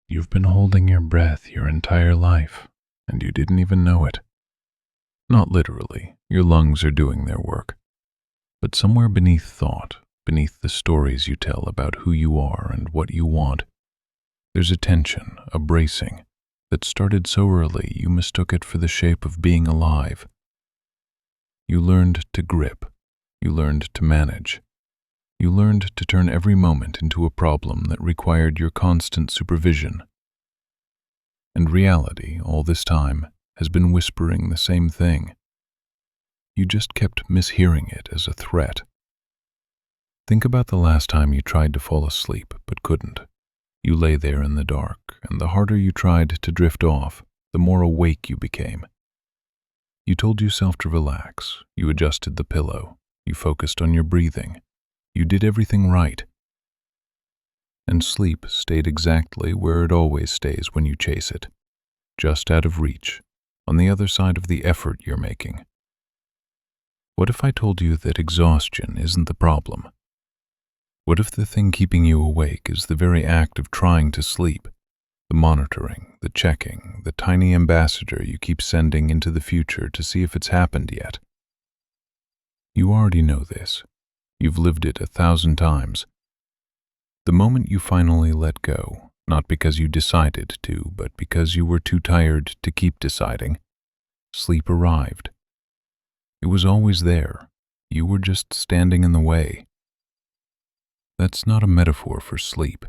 You've been holding your breath your entire life, and you didn't even know it. Not literally, your lungs are doing their work. But somewhere beneath thought, beneath the stories you tell about who you are and what you want, there's a tension, a bracing, that started so early you mistook it for the shape of being alive. You learned to grip. You learned to manage. You learned to turn every moment into a problem that required your constant supervision. And reality, all this time, has been whispering the same thing. You just kept mishearing it as a threat. Think about the last time you tried to fall asleep but couldn't. You lay there in the dark, and the harder you tried to drift off, the more awake you became. You told yourself to relax. You adjusted the pillow. You focused on your breathing. You did everything right. And sleep stayed exactly where it always stays when you chase it, just out of reach, on the other side of the effort you're making. What if I told you that exhaustion isn't the problem? What if the thing keeping you awake is the very act of trying to sleep, the monitoring, the checking, the tiny ambassador you keep sending into the future to see if it's happened yet? You already know this. You've lived it 1,000 times. The moment you finally let go, not because you decided to, but because you were too tired to keep deciding, sleep arrived. It was always there. You were just standing in the way. That's not a metaphor for sleep.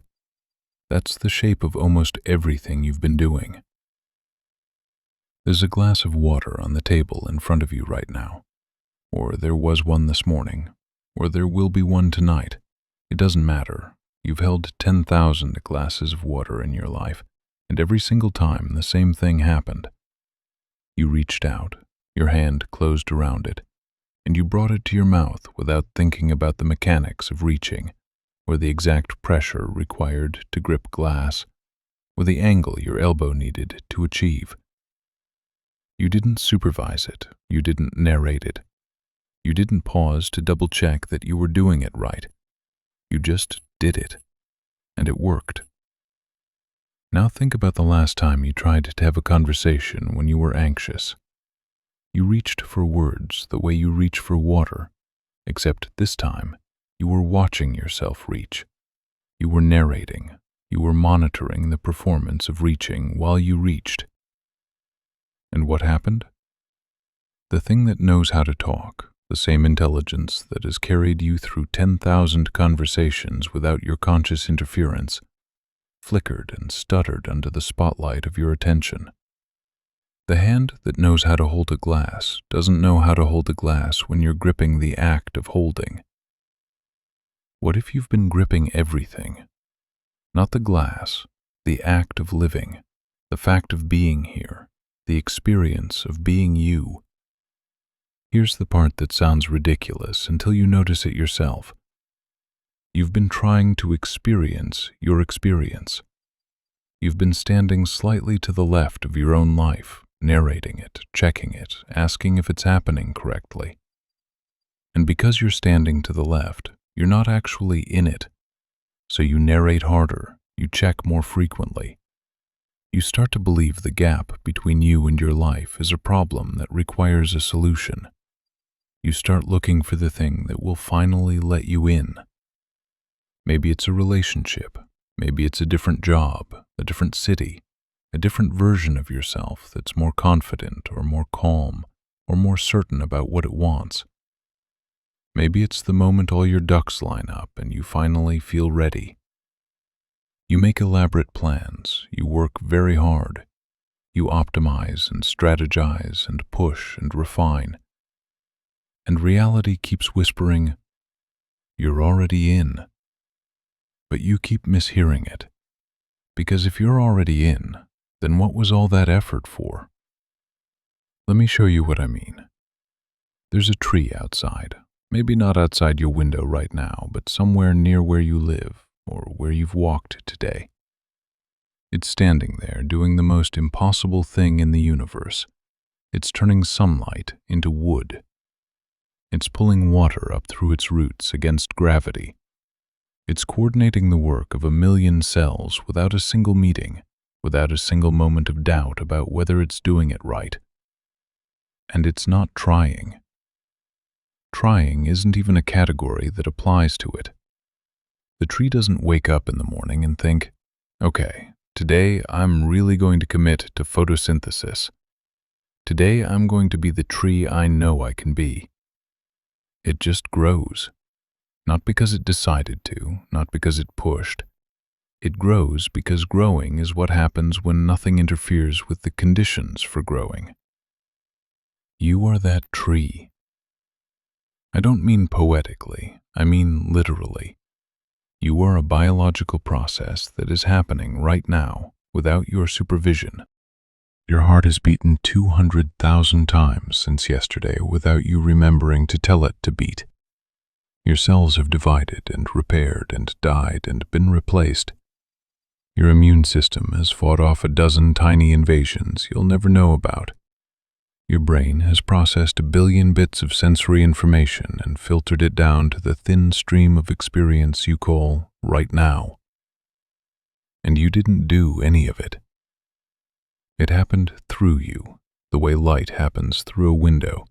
That's the shape of almost everything you've been doing. There's a glass of water on the table in front of you right now, or there was one this morning, or there will be one tonight. It doesn't matter. You've held 10,000 glasses of water in your life, and every single time the same thing happened. You reached out, your hand closed around it, and you brought it to your mouth without thinking about the mechanics of reaching, or the exact pressure required to grip glass, or the angle your elbow needed to achieve. You didn't supervise it. You didn't narrate it. You didn't pause to double-check that you were doing it right. You just did it, and it worked. Now think about the last time you tried to have a conversation when you were anxious. You reached for words the way you reach for water, except this time you were watching yourself reach. You were narrating. You were monitoring the performance of reaching while you reached. And what happened? The thing that knows how to talk, the same intelligence that has carried you through 10,000 conversations without your conscious interference, flickered and stuttered under the spotlight of your attention. The hand that knows how to hold a glass doesn't know how to hold a glass when you're gripping the act of holding. What if you've been gripping everything? Not the glass, the act of living, the fact of being here, the experience of being you. Here's the part that sounds ridiculous until you notice it yourself. You've been trying to experience your experience. You've been standing slightly to the left of your own life, narrating it, checking it, asking if it's happening correctly. And because you're standing to the left, you're not actually in it. So you narrate harder, you check more frequently. You start to believe the gap between you and your life is a problem that requires a solution. You start looking for the thing that will finally let you in. Maybe it's a relationship. Maybe it's a different job, a different city, a different version of yourself that's more confident or more calm or more certain about what it wants. Maybe it's the moment all your ducks line up and you finally feel ready. You make elaborate plans. You work very hard. You optimize and strategize and push and refine. And reality keeps whispering, "You're already in." But you keep mishearing it. Because if you're already in, then what was all that effort for? Let me show you what I mean. There's a tree outside. Maybe not outside your window right now, but somewhere near where you live or where you've walked today. It's standing there doing the most impossible thing in the universe. It's turning sunlight into wood. It's pulling water up through its roots against gravity. It's coordinating the work of 1,000,000 cells without a single meeting, without a single moment of doubt about whether it's doing it right. And it's not trying. Trying isn't even a category that applies to it. The tree doesn't wake up in the morning and think, okay, today I'm really going to commit to photosynthesis. Today I'm going to be the tree I know I can be. It just grows. Not because it decided to, not because it pushed. It grows because growing is what happens when nothing interferes with the conditions for growing. You are that tree. I don't mean poetically, I mean literally. You are a biological process that is happening right now without your supervision. Your heart has beaten 200,000 times since yesterday without you remembering to tell it to beat. Your cells have divided and repaired and died and been replaced. Your immune system has fought off a dozen tiny invasions you'll never know about. Your brain has processed 1 billion bits of sensory information and filtered it down to the thin stream of experience you call right now. And you didn't do any of it. It happened through you, the way light happens through a window.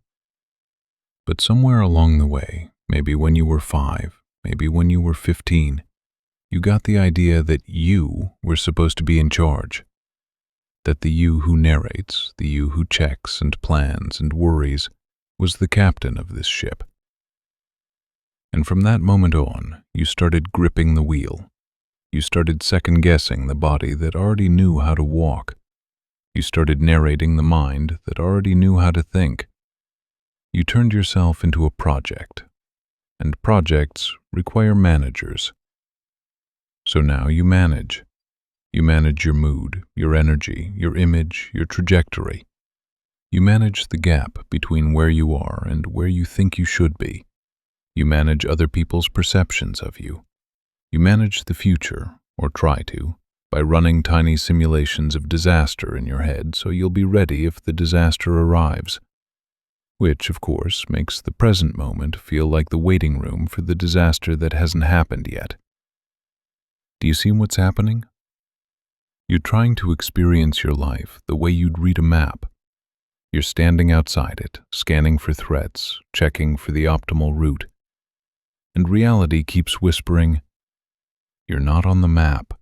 But somewhere along the way, maybe when you were 5, maybe when you were 15, you got the idea that you were supposed to be in charge. That the you who narrates, the you who checks and plans and worries, was the captain of this ship. And from that moment on, you started gripping the wheel. You started second-guessing the body that already knew how to walk. You started narrating the mind that already knew how to think. You turned yourself into a project, and projects require managers. So now you manage. You manage your mood, your energy, your image, your trajectory. You manage the gap between where you are and where you think you should be. You manage other people's perceptions of you. You manage the future, or try to, by running tiny simulations of disaster in your head so you'll be ready if the disaster arrives. Which, of course, makes the present moment feel like the waiting room for the disaster that hasn't happened yet. Do you see what's happening? You're trying to experience your life the way you'd read a map. You're standing outside it, scanning for threats, checking for the optimal route. And reality keeps whispering, you're not on the map,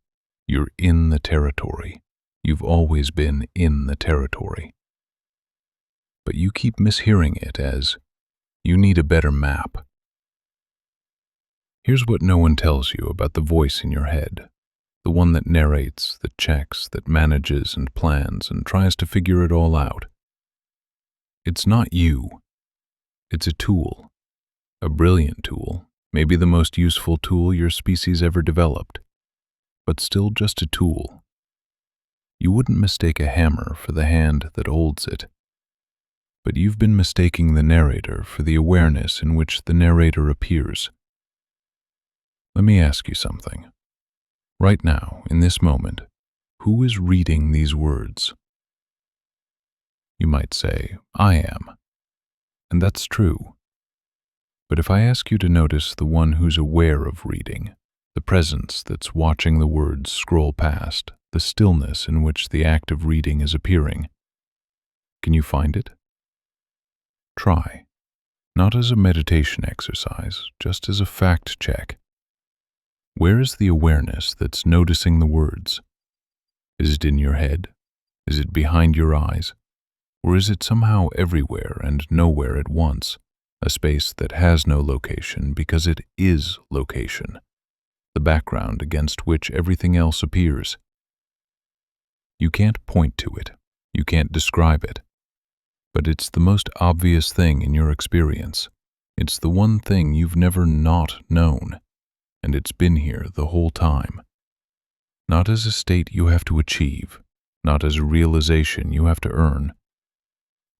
you're in the territory. You've always been in the territory. But you keep mishearing it as, you need a better map. Here's what no one tells you about the voice in your head. The one that narrates, that checks, that manages and plans and tries to figure it all out. It's not you. It's a tool. A brilliant tool, maybe the most useful tool your species ever developed, but still just a tool. You wouldn't mistake a hammer for the hand that holds it. But you've been mistaking the narrator for the awareness in which the narrator appears. Let me ask you something. Right now, in this moment, who is reading these words? You might say, I am. And that's true. But if I ask you to notice the one who's aware of reading, the presence that's watching the words scroll past, the stillness in which the act of reading is appearing, can you find it? Try. Not as a meditation exercise, just as a fact check. Where is the awareness that's noticing the words? Is it in your head? Is it behind your eyes? Or is it somehow everywhere and nowhere at once, a space that has no location because it is location, the background against which everything else appears? You can't point to it. You can't describe it. But it's the most obvious thing in your experience. It's the one thing you've never not known. And it's been here the whole time. Not as a state you have to achieve, not as a realization you have to earn,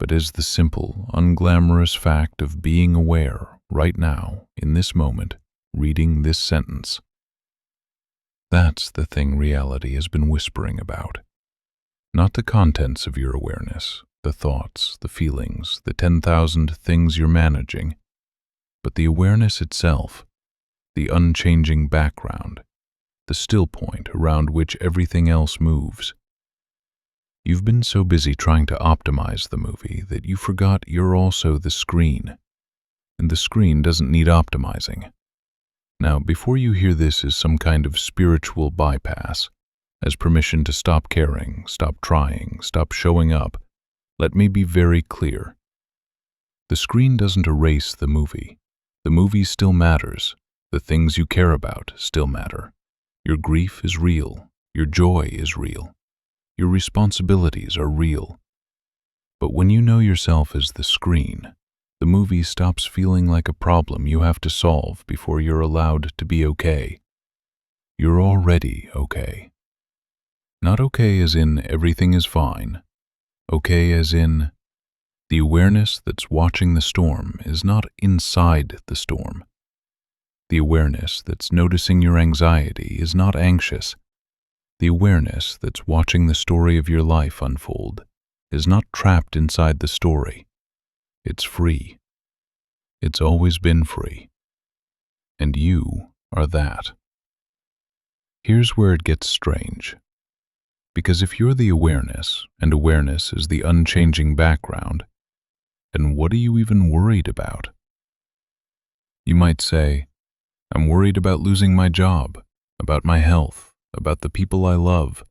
but as the simple, unglamorous fact of being aware right now, in this moment, reading this sentence. That's the thing reality has been whispering about. Not the contents of your awareness, the thoughts, the feelings, the 10,000 things you're managing, but the awareness itself. the unchanging background, the still point around which everything else moves. You've been so busy trying to optimize the movie that you forgot you're also the screen, and the screen doesn't need optimizing. Now, before you hear this as some kind of spiritual bypass, as permission to stop caring, stop trying, stop showing up, let me be very clear. The screen doesn't erase the movie. The movie still matters. The things you care about still matter. Your grief is real. Your joy is real. Your responsibilities are real. But when you know yourself as the screen, the movie stops feeling like a problem you have to solve before you're allowed to be okay. You're already okay. Not okay as in everything is fine. Okay as in the awareness that's watching the storm is not inside the storm. The awareness that's noticing your anxiety is not anxious. The awareness that's watching the story of your life unfold is not trapped inside the story. It's free. It's always been free. And you are that. Here's where it gets strange. Because if you're the awareness, and awareness is the unchanging background, then what are you even worried about? You might say, I'm worried about losing my job, about my health, about the people I love,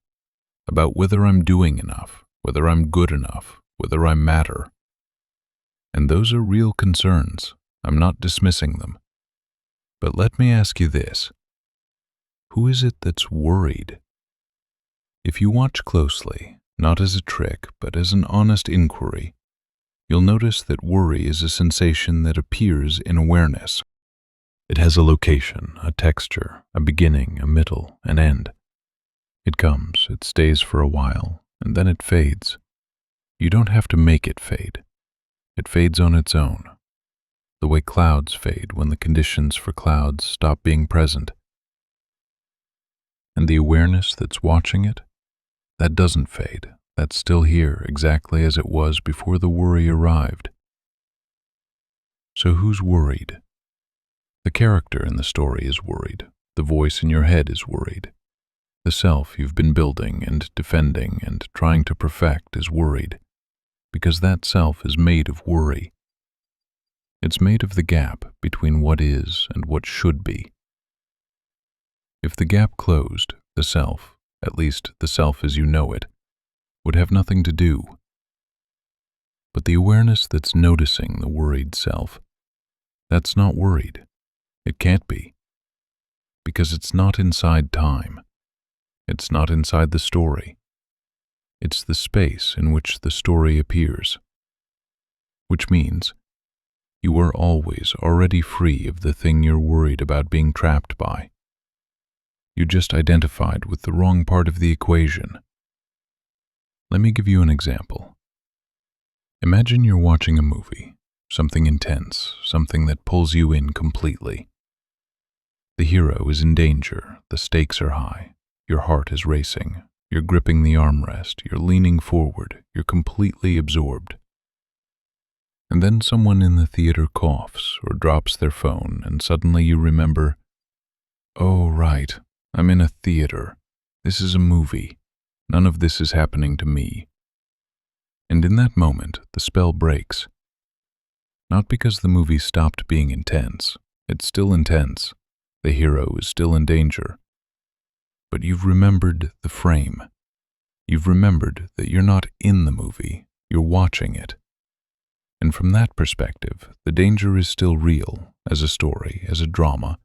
about whether I'm doing enough, whether I'm good enough, whether I matter. And those are real concerns. I'm not dismissing them. But let me ask you this. Who is it that's worried? If you watch closely, not as a trick, but as an honest inquiry, you'll notice that worry is a sensation that appears in awareness. It has a location, a texture, a beginning, a middle, an end. It comes, it stays for a while, and then it fades. You don't have to make it fade. It fades on its own, the way clouds fade when the conditions for clouds stop being present. And the awareness that's watching it, that doesn't fade. That's still here exactly as it was before the worry arrived. So who's worried? The character in the story is worried. The voice in your head is worried. The self you've been building and defending and trying to perfect is worried, because that self is made of worry. It's made of the gap between what is and what should be. If the gap closed, the self, at least the self as you know it, would have nothing to do. But the awareness that's noticing the worried self, that's not worried. It can't be. Because it's not inside time. It's not inside the story. It's the space in which the story appears. Which means you are always already free of the thing you're worried about being trapped by. You just identified with the wrong part of the equation. Let me give you an example. Imagine you're watching a movie, something intense, something that pulls you in completely. The hero is in danger, the stakes are high, your heart is racing, you're gripping the armrest, you're leaning forward, you're completely absorbed. And then someone in the theater coughs or drops their phone, and suddenly you remember, oh right, I'm in a theater. This is a movie. None of this is happening to me. And in that moment, the spell breaks. Not because the movie stopped being intense. It's still intense. The hero is still in danger. But you've remembered the frame. You've remembered that you're not in the movie, you're watching it. And from that perspective, the danger is still real, as a story, as a drama.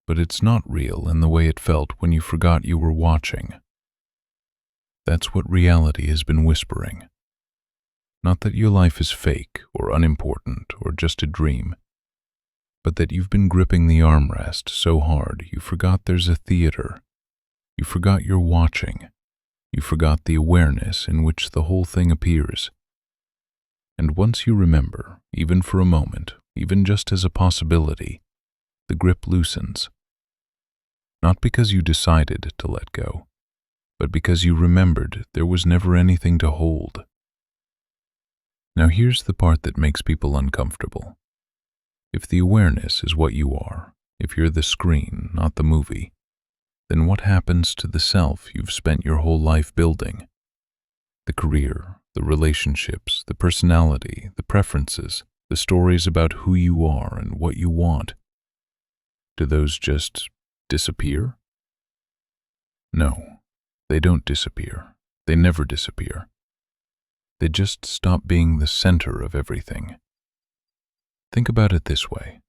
But it's not real in the way it felt when you forgot you were watching. That's what reality has been whispering. Not that your life is fake or unimportant or just a dream, but that you've been gripping the armrest so hard you forgot there's a theater. You forgot you're watching. You forgot the awareness in which the whole thing appears. And once you remember, even for a moment, even just as a possibility, the grip loosens. Not because you decided to let go, but because you remembered there was never anything to hold. Now here's the part that makes people uncomfortable. If the awareness is what you are, if you're the screen, not the movie, then what happens to the self you've spent your whole life building? The career, the relationships, the personality, the preferences, the stories about who you are and what you want. Do those just disappear? No, they don't disappear. They never disappear. They just stop being the center of everything. Think about it this way.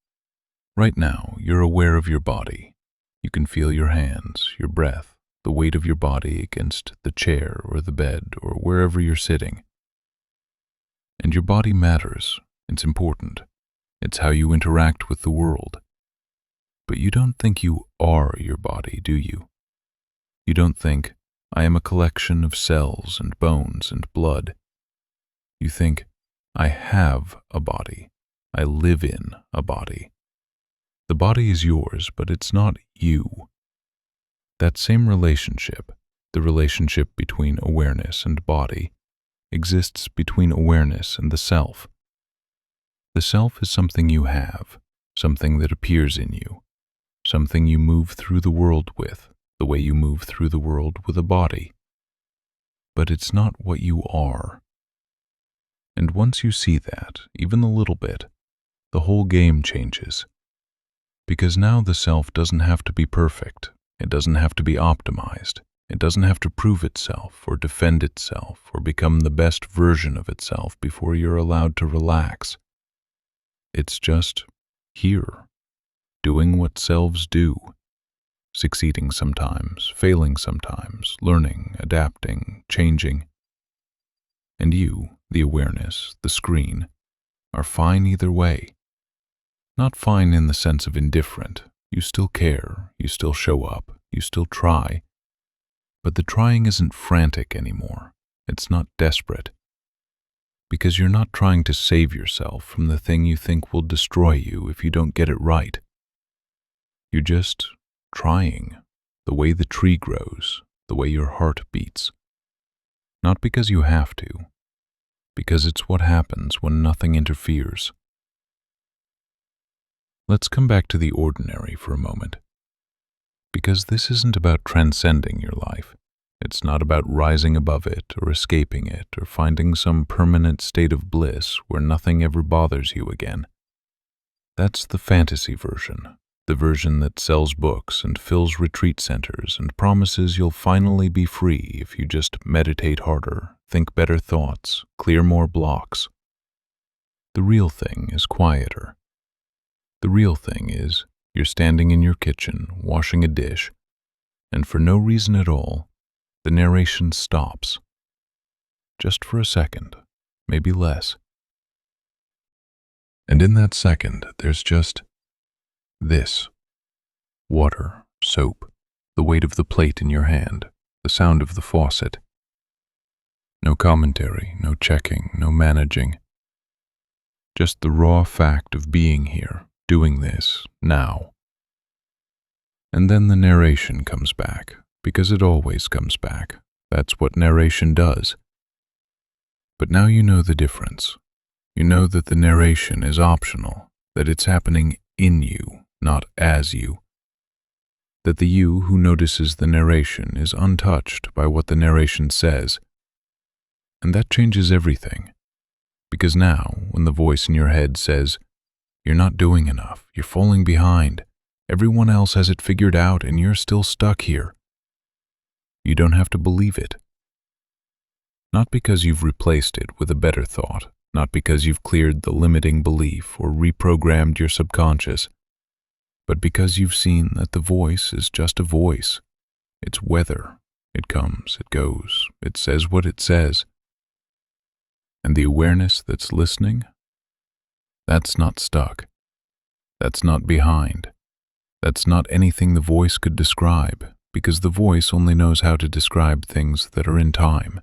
Right now, you're aware of your body. You can feel your hands, your breath, the weight of your body against the chair or the bed or wherever you're sitting. And your body matters. It's important. It's how you interact with the world. But you don't think you are your body, do you? You don't think, I am a collection of cells and bones and blood. You think, I have a body. I live in a body. The body is yours, but it's not you. That same relationship, the relationship between awareness and body, exists between awareness and the self. The self is something you have, something that appears in you, something you move through the world with, the way you move through the world with a body. But it's not what you are. And once you see that, even a little bit, the whole game changes. Because now the self doesn't have to be perfect. It doesn't have to be optimized. It doesn't have to prove itself or defend itself or become the best version of itself before you're allowed to relax. It's just here, doing what selves do, succeeding sometimes, failing sometimes, learning, adapting, changing. And you, the awareness, the screen, are fine either way. Not fine in the sense of indifferent. You still care, you still show up, you still try. But the trying isn't frantic anymore. It's not desperate. Because you're not trying to save yourself from the thing you think will destroy you if you don't get it right. You're just trying, the way the tree grows, the way your heart beats. Not because you have to, because it's what happens when nothing interferes. Let's come back to the ordinary for a moment. Because this isn't about transcending your life. It's not about rising above it or escaping it or finding some permanent state of bliss where nothing ever bothers you again. That's the fantasy version, the version that sells books and fills retreat centers and promises you'll finally be free if you just meditate harder, think better thoughts, clear more blocks. The real thing is quieter. The real thing is, you're standing in your kitchen, washing a dish, and for no reason at all, the narration stops. Just for a second, maybe less. And in that second, there's just this. Water, soap, the weight of the plate in your hand, the sound of the faucet. No commentary, no checking, no managing. Just the raw fact of being here. Doing this, now. And then the narration comes back, because it always comes back. That's what narration does. But now you know the difference. You know that the narration is optional, that it's happening in you, not as you. That the you who notices the narration is untouched by what the narration says. And that changes everything. Because now, when the voice in your head says, "You're not doing enough, you're falling behind, everyone else has it figured out and you're still stuck here," you don't have to believe it. Not because you've replaced it with a better thought, not because you've cleared the limiting belief or reprogrammed your subconscious, but because you've seen that the voice is just a voice. It's weather. It comes, it goes, it says what it says. And the awareness that's listening, that's not stuck. That's not behind. That's not anything the voice could describe, because the voice only knows how to describe things that are in time,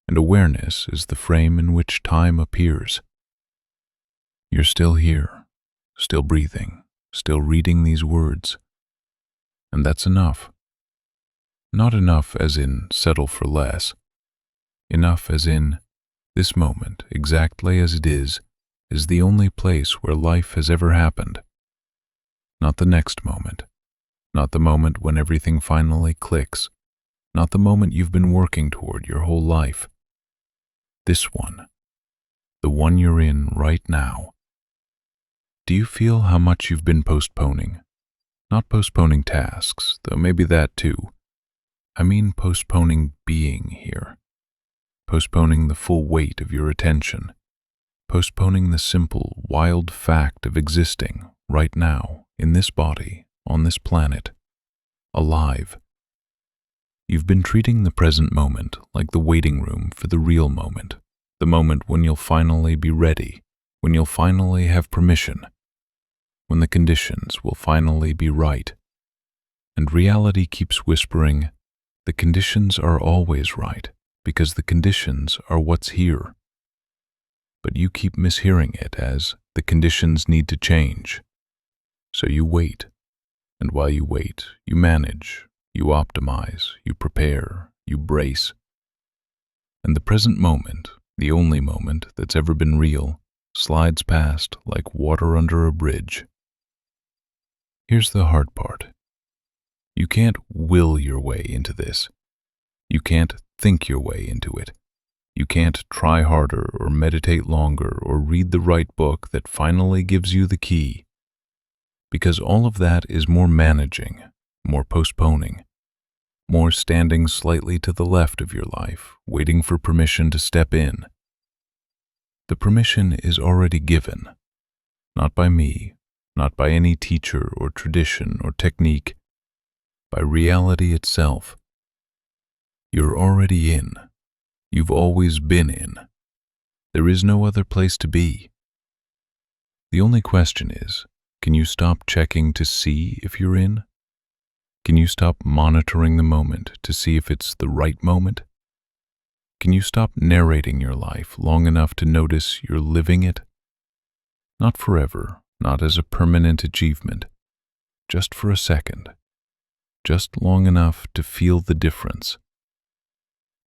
and awareness is the frame in which time appears. You're still here, still breathing, still reading these words, and that's enough. Not enough as in settle for less. Enough as in this moment, exactly as it is the only place where life has ever happened. not the next moment, not the moment when everything finally clicks, not the moment you've been working toward your whole life. This one, the one you're in right now. Do you feel how much you've been postponing? Not postponing tasks, though maybe that too. I mean postponing being here. Postponing the full weight of your attention. Postponing the simple, wild fact of existing right now in this body, on this planet, alive. You've been treating the present moment like the waiting room for the real moment, the moment when you'll finally be ready, when you'll finally have permission, when the conditions will finally be right. And reality keeps whispering, the conditions are always right, because the conditions are what's here. But you keep mishearing it as the conditions need to change. So you wait, and while you wait, you manage, you optimize, you prepare, you brace. And the present moment, the only moment that's ever been real, slides past like water under a bridge. Here's the hard part. You can't will your way into this. You can't think your way into it. You can't try harder or meditate longer or read the right book that finally gives you the key. Because all of that is more managing, more postponing, more standing slightly to the left of your life, waiting for permission to step in. The permission is already given, not by me, not by any teacher or tradition or technique, by reality itself. You're already in. You've always been in. There is no other place to be. The only question is, can you stop checking to see if you're in? Can you stop monitoring the moment to see if it's the right moment? Can you stop narrating your life long enough to notice you're living it? Not forever, not as a permanent achievement, just for a second, just long enough to feel the difference.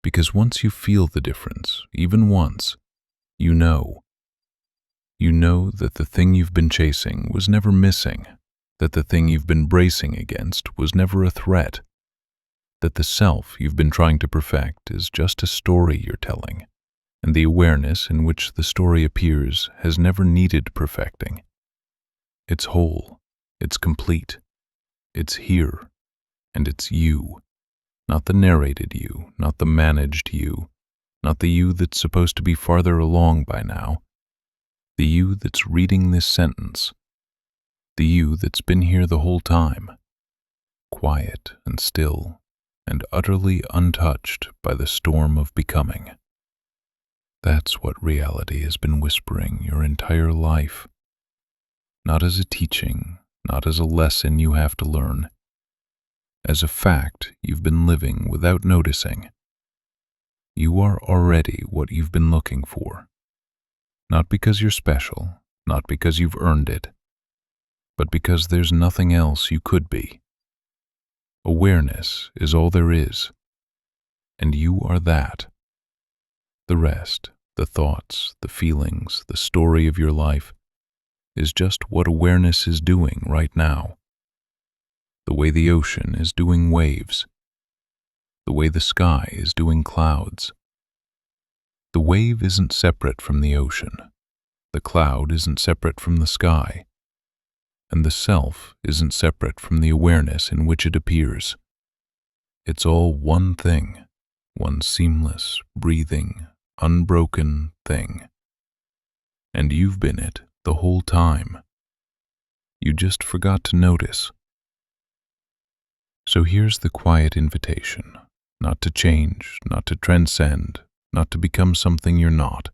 Because once you feel the difference, even once, you know that the thing you've been chasing was never missing, that the thing you've been bracing against was never a threat, that the self you've been trying to perfect is just a story you're telling, and the awareness in which the story appears has never needed perfecting. It's whole, it's complete, it's here, and it's you, not the narrated you, not the managed you, not the you that's supposed to be farther along by now, the you that's reading this sentence, the you that's been here the whole time, quiet and still and utterly untouched by the storm of becoming. That's what reality has been whispering your entire life, not as a teaching, not as a lesson you have to learn, as a fact you've been living without noticing. You are already what you've been looking for, not because you're special, not because you've earned it, but because there's nothing else you could be. Awareness is all there is, and you are that. The rest, the thoughts, the feelings, the story of your life, is just what awareness is doing right now. The way the ocean is doing waves, the way the sky is doing clouds. The wave isn't separate from the ocean, the cloud isn't separate from the sky, and the self isn't separate from the awareness in which it appears. It's all one thing, one seamless, breathing, unbroken thing. And you've been it the whole time. You just forgot to notice. So here's the quiet invitation, not to change, not to transcend, not to become something you're not.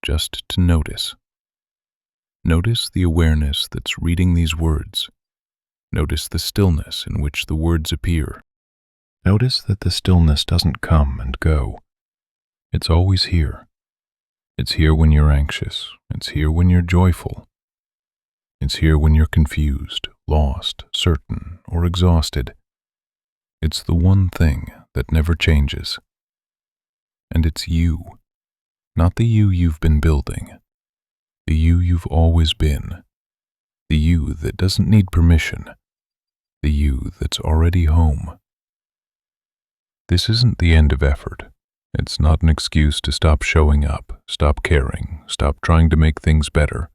Just to notice. Notice the awareness that's reading these words. Notice the stillness in which the words appear. Notice that the stillness doesn't come and go. It's always here. It's here when you're anxious. It's here when you're joyful. It's here when you're confused, lost, certain, or exhausted. It's the one thing that never changes. And it's you, not the you you've been building, the you you've always been, the you that doesn't need permission, the you that's already home. This isn't the end of effort. It's not an excuse to stop showing up, stop caring, stop trying to make things better.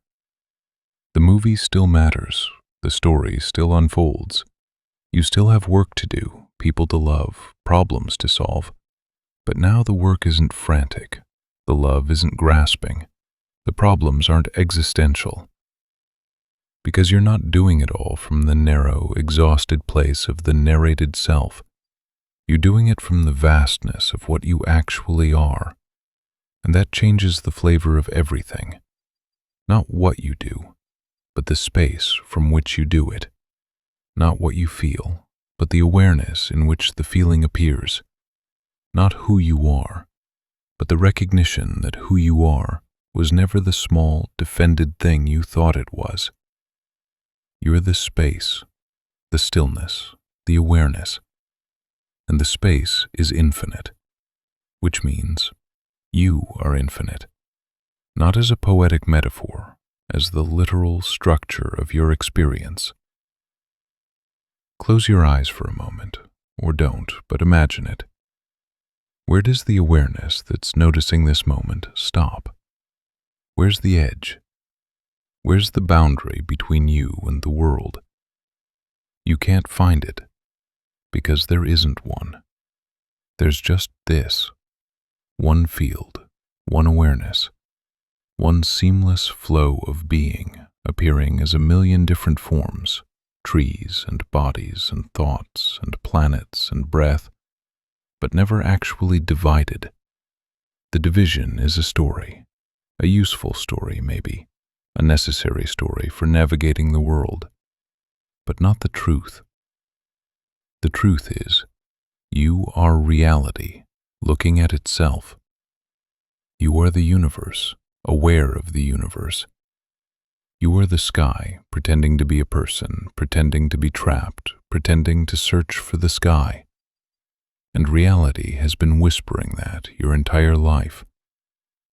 The movie still matters. The story still unfolds. You still have work to do, people to love, problems to solve. But now the work isn't frantic. The love isn't grasping. The problems aren't existential. Because you're not doing it all from the narrow, exhausted place of the narrated self. You're doing it from the vastness of what you actually are. And that changes the flavor of everything. Not what you do, but the space from which you do it. Not what you feel, but the awareness in which the feeling appears. Not who you are, but the recognition that who you are was never the small, defended thing you thought it was. You're the space, the stillness, the awareness. And the space is infinite, which means you are infinite, not as a poetic metaphor, as the literal structure of your experience. Close your eyes for a moment, or don't, but imagine it. Where does the awareness that's noticing this moment stop? Where's the edge? Where's the boundary between you and the world? You can't find it, because there isn't one. There's just this, one field, one awareness, one seamless flow of being appearing as a million different forms, trees and bodies and thoughts and planets and breath, but never actually divided. The division is a story, a useful story maybe, a necessary story for navigating the world, but not the truth. The truth is, you are reality, looking at itself. You are the universe, aware of the universe. You are the sky, pretending to be a person, pretending to be trapped, pretending to search for the sky. And reality has been whispering that your entire life,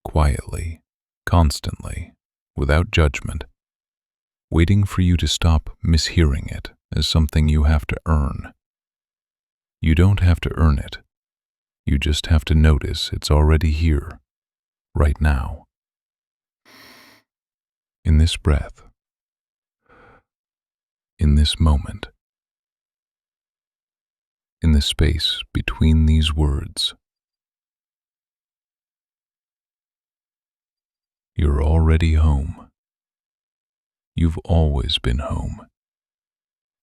quietly, constantly, without judgment, waiting for you to stop mishearing it as something you have to earn. You don't have to earn it. You just have to notice it's already here, right now. In this breath, in this moment, in the space between these words. You're already home. You've always been home,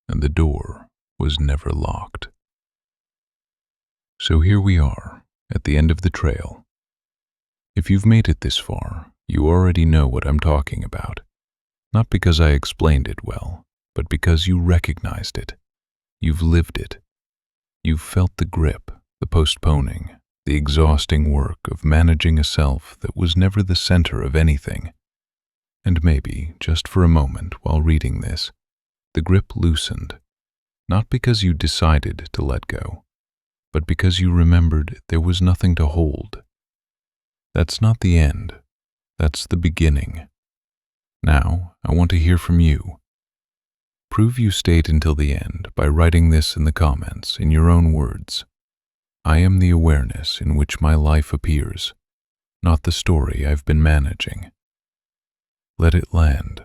and the door was never locked. So here we are, at the end of the trail. If you've made it this far, you already know what I'm talking about. Not because I explained it well, but because you recognized it. You've lived it. You've felt the grip, the postponing, the exhausting work of managing a self that was never the center of anything. And maybe, just for a moment while reading this, the grip loosened, not because you decided to let go, but because you remembered there was nothing to hold. That's not the end. That's the beginning. Now, I want to hear from you. Prove you stayed until the end by writing this in the comments in your own words. I am the awareness in which my life appears, not the story I've been managing. Let it land.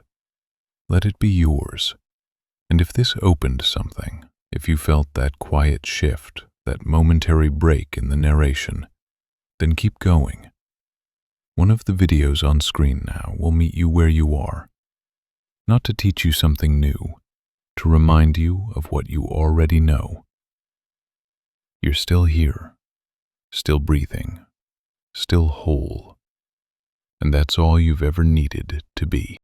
Let it be yours. And if this opened something, if you felt that quiet shift, that momentary break in the narration, then keep going. One of the videos on screen now will meet you where you are, not to teach you something new, to remind you of what you already know. You're still here, still breathing, still whole, and that's all you've ever needed to be.